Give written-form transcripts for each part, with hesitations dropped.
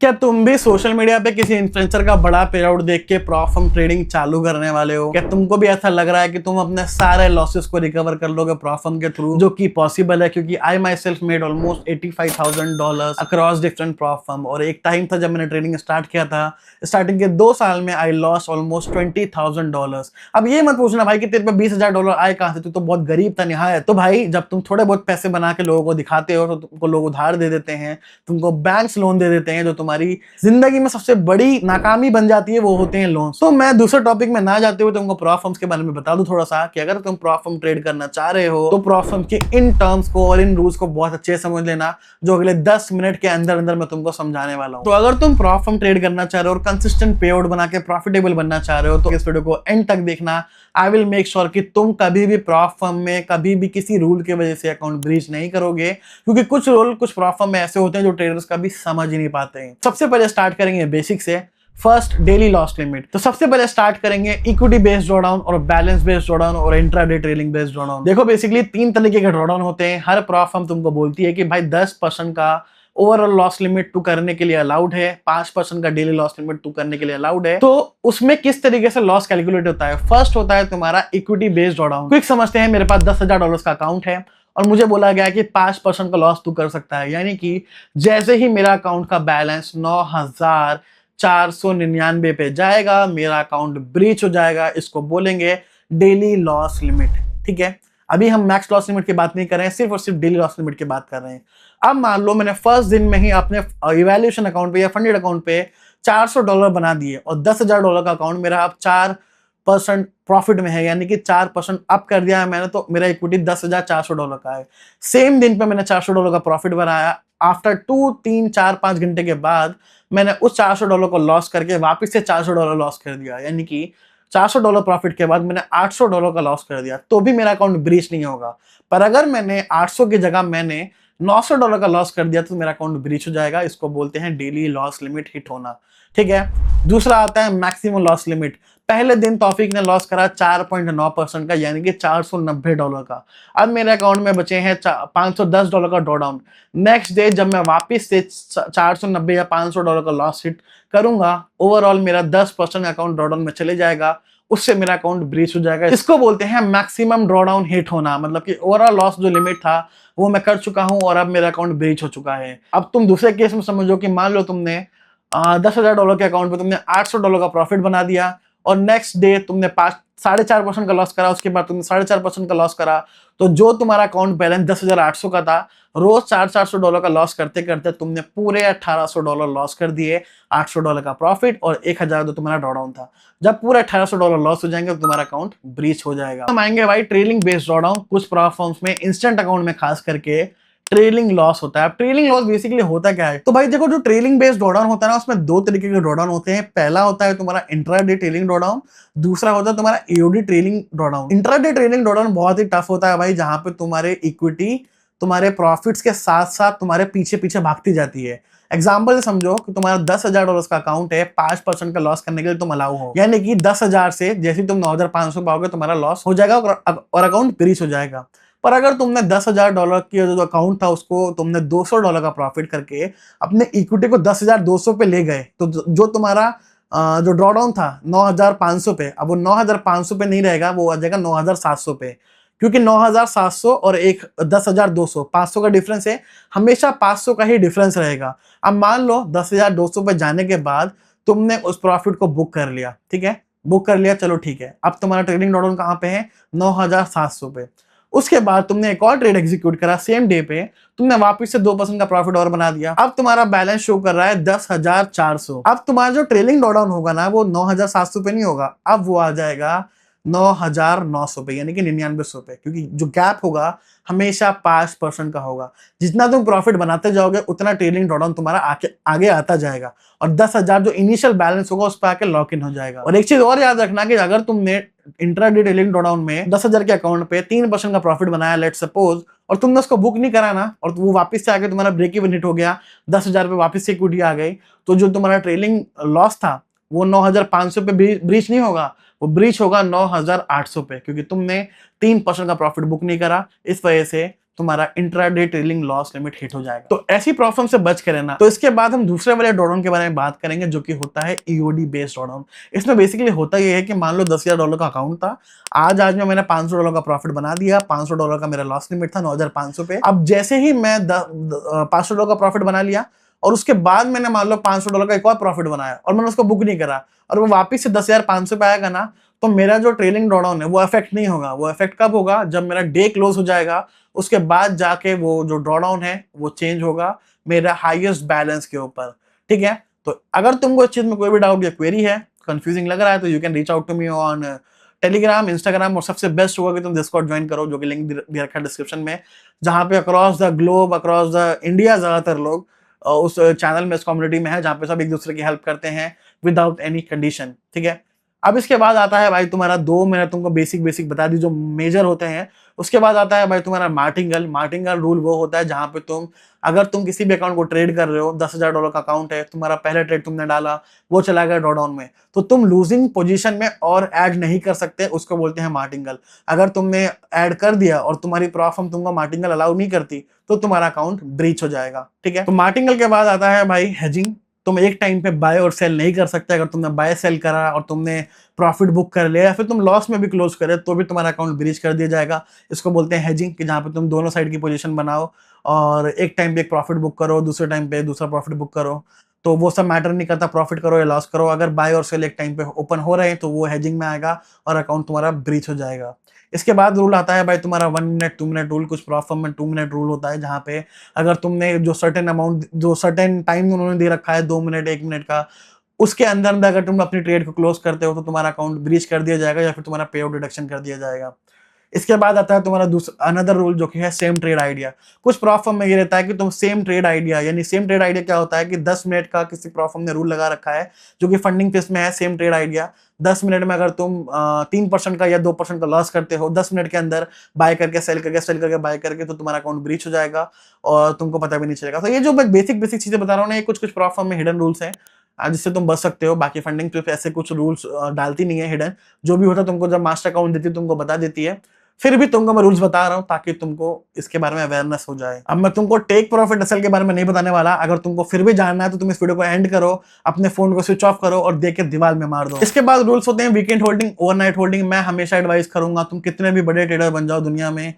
क्या तुम भी सोशल मीडिया पे किसी इन्फ्लुएंसर का बड़ा पे आउट देख के प्रॉफर्म ट्रेडिंग चालू करने वाले हो? क्या तुमको भी ऐसा लग रहा है कि तुम अपने सारे लॉसेस को रिकवर कर लोगे प्रॉफर्म के थ्रू, जो कि पॉसिबल है क्योंकि I myself made almost $85,000 across different platform. और एक टाइम था जब मैंने ट्रेडिंग स्टार्ट किया था, स्टार्टिंग के 2 साल में आई लॉस ऑलमोस्ट $20,000। अब ये मत पूछना भाई कि तेरे पे $20,000 आए कहां से, तू तो बहुत गरीब था निहायत। तो भाई जब तुम थोड़े बहुत पैसे बना के लोगों को दिखाते हो तो तुमको लोग उधार दे देते हैं, तुमको बैंक्स लोन दे देते हैं, जो तुम्हारी जिंदगी में सबसे बड़ी नाकामी बन जाती है, वो होते हैं लोन। तो मैं दूसरे टॉपिक में ना जाते हुए तुमको प्रॉफर्म्स के बारे में बता दूं थोड़ा सा कि अगर तुम प्रॉफर्म ट्रेड करना चाह रहे हो तो प्रॉफर्म के इन टर्म्स को और इन रूल्स को बहुत अच्छे से समझ लेना, जो अगले 10 मिनट के अंदर अंदर मैं तुमको समझाने वाला हूं। तो अगर तुम प्रॉफर्म ट्रेड करना चाह रहे हो और कंसिस्टेंट पे आउट बना के प्रॉफिटेबल बनना चाह रहे हो तो इस वीडियो को एंड तक देखना। आई विल मेक श्योर कि तुम कभी भी प्रॉफर्म में कभी भी किसी रूल की वजह से अकाउंट ब्रीच नहीं करोगे, क्योंकि कुछ रूल कुछ प्रॉफर्म में ऐसे होते हैं जो ट्रेडर्स कभी समझ ही नहीं पाते हैं। सबसे पहले स्टार्ट करेंगे बेसिक से। First, daily loss limit. तो सबसे पहले स्टार्ट करेंगे इक्विटी बेस्ड ड्रॉडाउन और बैलेंस बेस्ड ड्रॉडाउन और इंट्राडे ट्रेडिंग बेस्ड ड्रॉडाउन। देखो बेसिकली 3 तरीके के ड्रॉडाउन होते हैं। हर प्रॉफर्म तुमको बोलती है कि भाई 10% का ओवरऑल लॉस लिमिट टू करने के लिए अलाउड है, 5% का डेली लॉस लिमिट टू करने के लिए अलाउड है। तो उसमें किस तरीके से लॉस कैलकुलेट होता है? फर्स्ट होता है तुम्हारा इक्विटी बेस्ड ड्रॉडाउन। क्विक समझते हैं, मेरे पास $10,000 का अकाउंट है और मुझे बोला गया कि 5% का लॉस तू कर सकता है, यानी कि जैसे ही मेरा अकाउंट का बैलेंस 9,499 पे जाएगा, मेरा अकाउंट ब्रीच हो जाएगा। इसको बोलेंगे डेली लॉस लिमिट। ठीक है, अभी हम मैक्स लॉस लिमिट की बात नहीं कर रहे हैं, सिर्फ और सिर्फ डेली लॉस लिमिट की बात कर रहे हैं। अब मान लो मैंने फर्स्ट दिन में ही अपने इवैल्यूएशन अकाउंट पे या फंडेड अकाउंट पे $400 बना दिए और $10,000 का अकाउंट मेरा अब 4% प्रॉफिट में है, यानी कि 4% अप कर दिया है मैंने, तो मेरा इक्विटी $10,400 का है। सेम दिन पे मैंने $400 का प्रॉफिट बनाया। आफ्टर 2, 3, 4, 5 घंटे के बाद मैंने उस $400 को लॉस करके वापस से $400 लॉस कर दिया, यानी कि $400 प्रॉफिट के बाद मैंने $800 का लॉस कर दिया, तो भी मेरा अकाउंट ब्रीच नहीं होगा। पर अगर मैंने 800 की जगह मैंने $900 का लॉस कर दिया तो मेरा अकाउंट ब्रीच हो जाएगा। इसको बोलते हैं डेली लॉस लिमिट हिट होना। ठीक है, दूसरा आता है मैक्सिमम लॉस लिमिट। पहले दिन तौफीक ने लॉस करा 4.9% का, यानी कि $490 का। अब मेरे अकाउंट में बचे हैं $510 का ड्रॉडाउन। नेक्स्ट डे जब मैं वापस से 490 या $500 का लॉस हिट करूंगा, ओवरऑल मेरा 10% अकाउंट ड्रॉडाउन में चले जाएगा, उससे मेरा अकाउंट ब्रीच हो जाएगा। इसको बोलते हैं मैक्सिमम ड्रॉडाउन हिट होना, मतलब कि ओवरऑल लॉस जो लिमिट था वो मैं कर चुका हूं और अब मेरा अकाउंट ब्रीच हो चुका है। अब तुम दूसरे केस में समझो कि मान लो तुमने $10,000 के अकाउंट पे तुमने $800 का प्रॉफिट बना दिया और नेक्स्ट डे तुमने 4.5% का लॉस करा, उसके बाद तुमने 4.5% का लॉस करा, तो जो तुम्हारा अकाउंट बैलेंस 10,800 का था, रोज $400 का लॉस करते करते तुमने पूरे $1,800 लॉस कर दिए। $800 का प्रॉफिट और 1,000 जो तुम्हारा ड्रॉडाउन था। जब पूरे $1,800 लॉस हो जाएंगे तो तुम्हारा अकाउंट ब्रीच हो जाएगा। हम आएंगे भाई ट्रेलिंग बेस्ड ड्रॉडाउन। कुछ प्लेटफॉर्म्स में इंस्टेंट अकाउंट में खास करके ट्रेलिंग लॉस होता है। ट्रेलिंग लॉस बेसिकली होता क्या है? तो भाई देखो, जो ट्रेलिंग बेस्ड ड्रॉडाउन होता है ना, उसमें 2 तरीके के ड्रॉडाउन होते हैं। पहला होता है तुम्हारा इंट्राडे ट्रेलिंग ड्रॉडाउन, दूसरा होता है तुम्हारा AOD trailing drawdown. Intraday trailing drawdown बहुत ही टफ होता है भाई, जहां पे तुम्हारे इक्विटी तुम्हारे प्रॉफिट्स के साथ साथ तुम्हारे पीछे पीछे भागती जाती है। एग्जाम्पल समझो कि तुम्हारा $10,000 का अकाउंट है, 5% का लॉस करने के लिए तुम अलाउ हो, यानी कि 10,000 से जैसे तुम 9,500 पाओगे तुम्हारा लॉस हो जाएगा और अकाउंट ब्रीच हो जाएगा। पर अगर तुमने $10,000 की जो अकाउंट था उसको तुमने $200 का प्रॉफिट करके अपने इक्विटी को 10,200 पे ले गए, तो जो तुम्हारा जो ड्रॉडाउन था 9,500 पे, अब वो 9,500 पे नहीं रहेगा, वो आ जाएगा 9,700 पे। क्योंकि 9,700 और एक 10,200, 500 का डिफरेंस है, हमेशा 500 का ही डिफरेंस रहेगा। अब मान लो 10,200 पे जाने के बाद तुमने उस प्रॉफिट को बुक कर लिया। ठीक है, बुक कर लिया, चलो ठीक है। अब तुम्हारा ट्रेडिंग ड्रॉडाउन कहाँ पे है? 9,700 पे। उसके बाद तुमने एक और ट्रेड एग्जीक्यूट करा सेम डे पे, तुमने वापस से 2% का प्रॉफिट और बना दिया। अब तुम्हारा बैलेंस शो कर रहा है 10,400। अब तुम्हारा जो ट्रेलिंग ड्रॉडाउन होगा ना, वो 9,700 पे नहीं होगा, अब वो आ जाएगा 9,900 पे, यानी कि 9900 पे, क्योंकि जो गैप होगा हमेशा 5% का होगा। जितना तुम प्रॉफिट बनाते जाओगे उतना ट्रेलिंग ड्रॉडाउन तुम्हारा आगे आता जाएगा और 10,000 जो इनिशियल बैलेंस होगा उस पर आके लॉक इन हो जाएगा। और एक चीज और याद रखना कि अगर तुमने इंट्राडे ट्रेलिंग ड्रॉडाउन में 10,000 के अकाउंट पे 3% का प्रॉफिट बनाया, लेट सपोज, और तुमने उसको बुक नहीं करा ना, और वो वापस से आके तुम्हारा ब्रेक इवन हिट हो गया, 10,000 पे वापस से इक्विटी आ गई, तो जो तुम्हारा ट्रेलिंग लॉस था वो 9,500 पे ब्रीच नहीं होगा, वो ब्रीच होगा 9,800 पे, क्योंकि तुमने 3% का प्रॉफिट बुक नहीं करा। इस वजह से तुम्हारा intraday trailing loss limit hit हो जाएगा। तो ऐसी प्रॉब्लम से बच के रहना। तो इसके बाद हम दूसरे वाले ड्रॉडाउन के बारे में बात करेंगे, जो कि होता है ईओडी बेस्ड ड्रॉडाउन। इसमें बेसिकली होता यह है कि मान लो $10,000 का अकाउंट था, आज में मैंने $500 का प्रॉफिट बना दिया, $500 का मेरा लॉस लिमिट था 9,500 पे। अब जैसे ही मैं $500 का प्रॉफिट बना लिया और उसके बाद मैंने मान लो $500 का एक और प्रॉफिट बनाया और मैंने उसको बुक नहीं करा और वो वापस से 10,500 पे आएगा ना, तो मेरा जो ट्रेलिंग ड्रॉडाउन है वो इफेक्ट नहीं होगा। वो इफेक्ट कब होगा? जब मेरा डे क्लोज हो जाएगा, उसके बाद जाके वो जो ड्रॉडाउन है वो चेंज होगा मेरा हाईएस्ट बैलेंस के ऊपर। ठीक है, तो अगर तुमको इस चीज में कोई भी डाउट या क्वेरी है, कंफ्यूजिंग लग रहा है, तो you can reach out to me on Telegram, Instagram, और सबसे बेस्ट होगा कि तुम डिस्कॉर्ड ज्वाइन करो, जो कि लिंक दे रखा है डिस्क्रिप्शन में, जहां पे across the globe, across the India ज्यादातर लोग उस चैनल में, इस कम्युनिटी में है, जहां पे सब एक दूसरे की हेल्प करते हैं विदाउट एनी कंडीशन। ठीक है, अब इसके बाद आता है भाई तुम्हारा मैंने तुमको बेसिक बता दी जो मेजर होते हैं। उसके बाद आता है भाई तुम्हारा मार्टिंगल रूल। वो होता है जहां पे अगर तुम किसी भी अकाउंट को ट्रेड कर रहे हो, $10,000 का अकाउंट है, तुम्हारा पहला ट्रेड तुमने डाला, वो चला गया ड्रॉडाउन में, तो तुम लूजिंग पोजीशन में और ऐड नहीं कर सकते, उसको बोलते हैं मार्टिंगल। अगर तुमने ऐड कर दिया और तुम्हारी प्रॉफर्म तुमको मार्टिंगल अलाउ नहीं करती, तो तुम्हारा अकाउंट ब्रीच हो जाएगा। ठीक है, तो मार्टिंगल के बाद आता है भाई हेजिंग। तुम एक टाइम पे बाय और सेल नहीं कर सकते। अगर तुमने बाय सेल करा और तुमने प्रॉफिट बुक कर लिया या फिर तुम लॉस में भी क्लोज करे, तो भी तुम्हारा अकाउंट ब्रीच कर दिया जाएगा। इसको बोलते हैं हेजिंग, कि जहां पे तुम दोनों साइड की पोजीशन बनाओ और एक टाइम पे एक प्रॉफिट बुक करो, दूसरे टाइम पे दूसरा प्रॉफिट बुक करो। तो वो सब मैटर नहीं करता, प्रॉफिट करो या लॉस करो, अगर बाय और सेल एक टाइम पे ओपन हो रहे हैं तो वो हेजिंग में आएगा और अकाउंट तुम्हारा ब्रीच हो जाएगा। इसके बाद रूल आता है भाई तुम्हारा 1 मिनट 2 मिनट रूल। कुछ प्रॉफर्म में 2 मिनट रूल होता है, जहां पे अगर तुमने जो सर्टेन अमाउंट, जो सर्टेन टाइम उन्होंने दे रखा है 2 मिनट 1 मिनट का, उसके अंदर अंदर अगर तुम अपनी ट्रेड को क्लोज करते हो तो तुम्हारा अकाउंट ब्रीच कर दिया जाएगा या फिर तुम्हारा पे आउट डिडक्शन कर दिया जाएगा। इसके बाद आता है तुम्हारा दूसरा अनदर रूल, जो कि है सेम ट्रेड आइडिया। कुछ प्रॉफर्म में ये रहता है कि तुम सेम ट्रेड आइडिया, यानी सेम ट्रेड आइडिया क्या होता है कि 10 मिनट का किसी प्रॉफर्म ने रूल लगा रखा है, जो कि फंडिंग फेस में है। सेम ट्रेड आइडिया 10 मिनट में अगर तुम 3% का या 2% का लॉस करते हो 10 मिनट के अंदर, बाय करके सेल करके बाय करके, तो तुम्हारा अकाउंट ब्रीच हो जाएगा और तुमको पता भी नहीं चलेगा। तो ये जो मैं बेसिक चीजें बता रहा हूँ ना, ये कुछ प्रॉफर्म में हिडन रूल्स हैं जिससे तुम बच सकते हो। बाकी फंडिंग पे ऐसे कुछ रूल्स डालती नहीं है हिडन, जो भी होता है तुमको जब मास्टर अकाउंट देती है तुमको बता देती है। फिर भी तुमको मैं रूल्स बता रहा हूं ताकि तुमको इसके बारे में अवेयरनेस हो जाए। अब मैं तुमको टेक प्रॉफिट एसएल के बारे में नहीं बताने वाला। अगर तुमको फिर भी जानना है तो तुम इस वीडियो को एंड करो, अपने फोन को स्विच ऑफ करो और देख के दीवार में मार दो। इसके बाद रूल्स होते हैं वीकेंड होल्डिंग, ओवरनाइट होल्डिंग। मैं हमेशा एडवाइस करूंगा तुम कितने भी बड़े ट्रेडर बन जाओ दुनिया में,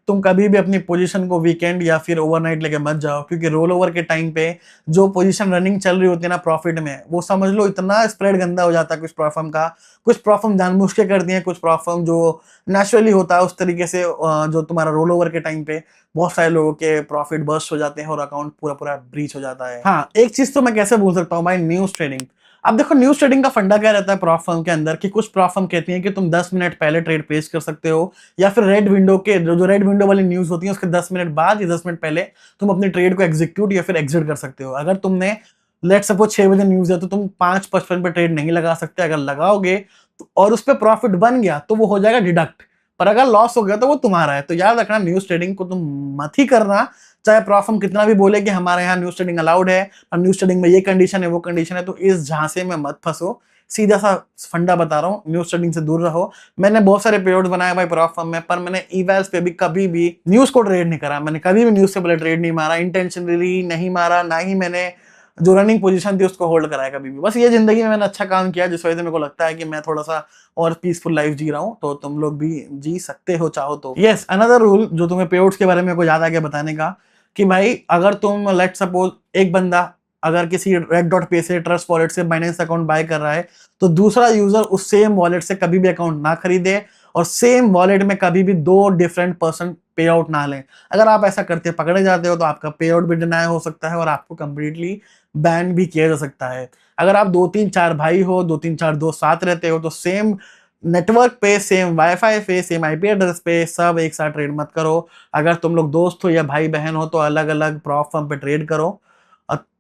तुम कभी भी अपनी पोजीशन को वीकेंड या फिर ओवरनाइट लेके मत जाओ, क्योंकि रोल ओवर के टाइम पे जो पोजीशन रनिंग चल रही होती है ना प्रॉफिट में, वो समझ लो इतना स्प्रेड गंदा हो जाता है कुछ प्रॉफर्म का। कुछ प्रॉफर्म जानबूझ के करती हैं, कुछ प्रॉफर्म जो नेचुरली होता है उस तरीके से, जो तुम्हारा रोल ओवर के टाइम पे बहुत सारे लोगों के प्रॉफिट बर्स्ट हो जाते हैं और अकाउंट पूरा पूरा ब्रीच हो जाता है। हाँ, एक चीज तो मैं कैसे भूल सकता हूँ भाई, न्यूज ट्रेडिंग। अब देखो न्यूज ट्रेडिंग का फंडा क्या रहता है प्रॉप फर्म के अंदर, कि कुछ प्रॉप फर्म कहती हैं कि तुम 10 मिनट पहले ट्रेड प्लेस कर सकते हो, या फिर रेड विंडो के जो रेड विंडो वाली न्यूज होती है उसके 10 मिनट बाद या 10 मिनट पहले तुम अपनी ट्रेड को एग्जीक्यूट या फिर एग्जिट कर सकते हो। अगर तुमने लेट सपोज 6 बजे न्यूज है तो तुम 5:55 पे ट्रेड नहीं लगा सकते। अगर लगाओगे और उस पर प्रॉफिट बन गया तो वो हो जाएगा डिडक्ट, पर अगर लॉस हो गया तो वो तुम्हारा है। तो याद रखना, न्यूज ट्रेडिंग को तुम मत ही करना, चाहे प्रॉफर्म कितना भी बोले कि हमारे यहाँ न्यूज ट्रेडिंग अलाउड है और न्यूज ट्रेडिंग में ये कंडीशन है वो कंडीशन है। तो इस झांसे में मत फंसो, सीधा सा फंडा बता रहा हूँ, न्यूज ट्रेडिंग से दूर रहो। मैंने बहुत सारे पेआउट बनाए भाई प्रॉफर्म में, पर मैंने ईवैल्स पे भी कभी भी न्यूज को ट्रेड नहीं करा। मैंने कभी भी न्यूज से पहले ट्रेड नहीं मारा, इंटेंशनली नहीं मारा, ना ही मैंने जो रनिंग पोजीशन थी उसको होल्ड कराया कभी भी। बस ये जिंदगी में मैंने अच्छा काम किया, जिस वजह से मेरे को लगता है कि मैं थोड़ा सा और पीसफुल लाइफ जी रहा हूँ। तो तुम लोग भी जी सकते हो चाहो तो। यस, अनदर रूल जो तुम्हें पेआउट्स के बारे में को याद आ गया बताने का, कि भाई अगर तुम लेट सपोज एक बंदा अगर किसी रेड डॉट पे से, ट्रस्ट वॉलेट से बाइनेंस अकाउंट बाय कर रहा है, तो दूसरा यूजर उस सेम वॉलेट से कभी भी अकाउंट ना खरीदे और सेम वॉलेट में कभी भी 2 डिफरेंट पर्सन पे आउट ना लें। अगर आप ऐसा करते पकड़े जाते हो तो आपका पे आउट भी डिनाय हो सकता है और आपको कंप्लीटली बैन भी किया जा सकता है। अगर आप 2-3-4 भाई हो, 2-3-4 दोस्त साथ रहते हो, तो सेम नेटवर्क पे, सेम वाईफाई पे, सेम आईपी एड्रेस पे सब एक साथ ट्रेड मत करो। अगर तुम लोग दोस्त हो या भाई बहन हो तो अलग अलग प्रॉप फर्म पे ट्रेड करो।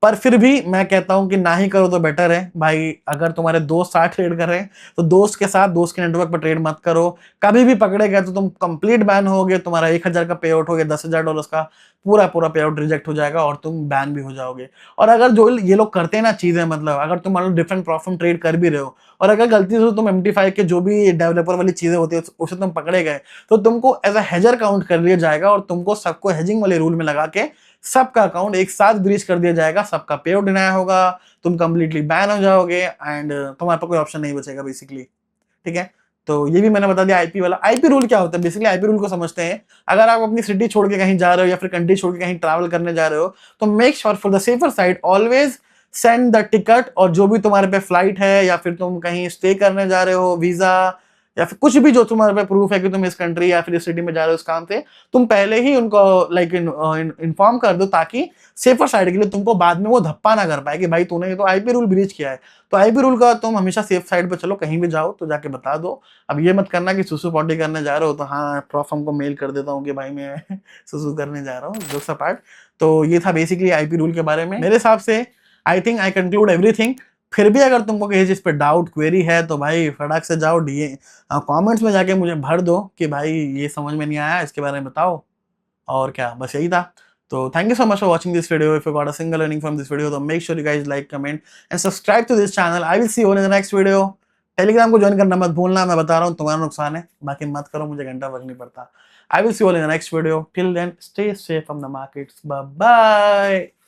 पर फिर भी मैं कहता हूं कि ना ही करो तो बेटर है भाई। अगर तुम्हारे दोस्त साथ ट्रेड कर रहे हैं तो दोस्त के साथ, दोस्त के नेटवर्क पर ट्रेड मत करो। कभी भी पकड़े गए तो तुम कंप्लीट बैन होगे, तुम्हारा 1,000 का पे आउट हो गया, $10,000 का पूरा पूरा पे आउट रिजेक्ट हो जाएगा और तुम बैन भी हो जाओगे। और अगर जो ये लोग करते हैं ना चीजें, मतलब अगर तुम मान लो डिफरेंट प्लेटफॉर्म ट्रेड कर भी रहे हो और अगर गलती से तुम MT5 के जो भी डेवलपर वाली चीजें होती है उसे तुम पकड़े गए तो तुमको एज अ हेजर काउंट कर लिया जाएगा और तुमको सबको हेजिंग वाले रूल में लगा के सबका अकाउंट एक साथ ब्रीच कर दिया जाएगा, सबका पे आउट डिनाय होगा, तुम कंप्लीटली बैन हो जाओगे एंड तुम्हारे पास कोई ऑप्शन नहीं बचेगा बेसिकली। ठीक है, तो ये भी मैंने बता दिया आईपी वाला। आईपी रूल क्या होता है? बेसिकली आईपी रूल को समझते हैं। अगर आप अपनी सिटी छोड़ के कहीं जा रहे हो या फिर कंट्री छोड़ के कहीं ट्रैवल करने जा रहे हो तो make sure for the safer side always send the ticket, और जो भी तुम्हारे पे फ्लाइट है या फिर तुम कहीं स्टे करने जा रहे हो, वीजा या फिर कुछ भी जो तुम्हारे पे प्रूफ है कि तुम इस कंट्री या फिर इस सिटी में जा रहे हो इस काम से, तुम पहले ही उनको लाइक इन्फॉर्म कर दो ताकि सेफर साइड के लिए तुमको बाद में वो धप्पा ना कर पाए कि भाई तूने ये तो आईपी रूल ब्रीच किया है। तो आईपी रूल का तुम हमेशा सेफ साइड पे चलो, कहीं भी जाओ तो जाके बता दो। अब ये मत करना कि सुसु पॉटी करने जा रहे हो तो हाँ प्रॉफम को मेल कर देता हूँ कि भाई मैं सुसु करने जा रहा हूँ, जोक्स अपार्ट। तो ये था बेसिकली आईपी रूल के बारे में मेरे हिसाब से। I think I conclude everything. फिर भी अगर तुमको किसी चीज पे डाउट क्वेरी है तो भाई फटाक से जाओ डीए कमेंट्स में जाके मुझे भर दो कि भाई ये समझ में नहीं आया, इसके बारे में बताओ। और क्या, बस यही था। तो thank you so much for watching this video. If you got a single learning from this video, तो make sure you guys like, comment and subscribe to this channel. I will see you in the next video. Telegram को join करना मत भूलना, मैं बता रहा हूँ तुम्हारा नुकसान है, बाकी मत करो, मुझे घंटा फर्क नहीं पड़ता। I will see you all in the next video. Till then, stay safe from the markets. Bye bye.